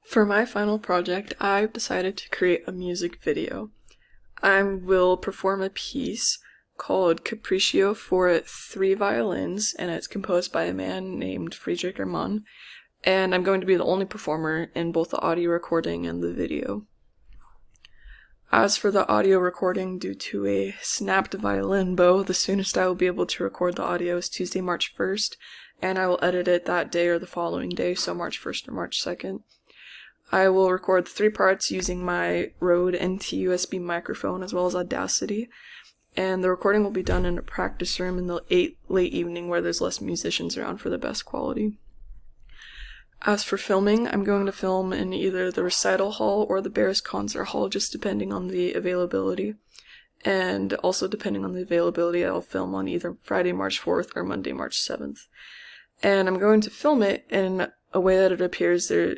For my final project, I've decided to create a music video. I will perform a piece called Capriccio for 3 violins, and it's composed by a man named Friedrich Rehmann, and I'm going to be the only performer in both the audio recording and the video. As for the audio recording, due to a snapped violin bow, the soonest I will be able to record the audio is Tuesday, March 1st, and I will edit it that day or the following day, so March 1st or March 2nd. I will record 3 parts using my Rode NT USB microphone as well as Audacity, and the recording will be done in a practice room in the late evening where there's less musicians around for the best quality. As for filming, I'm going to film in either the recital hall or the Barris concert hall, just depending on the availability. And also depending on the availability, I'll film on either Friday, March 4th or Monday, March 7th. And I'm going to film it in a way that it appears there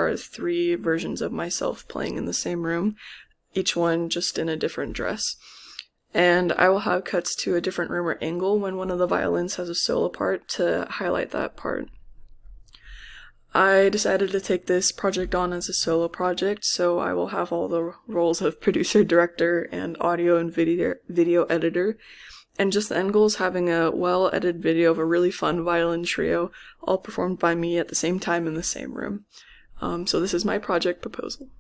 are 3 versions of myself playing in the same room, each one just in a different dress. And I will have cuts to a different room or angle when one of the violins has a solo part to highlight that part. I decided to take this project on as a solo project, so I will have all the roles of producer, director, and audio and video editor. And just the end goal is having a well-edited video of a really fun violin trio, all performed by me at the same time in the same room. So this is my project proposal.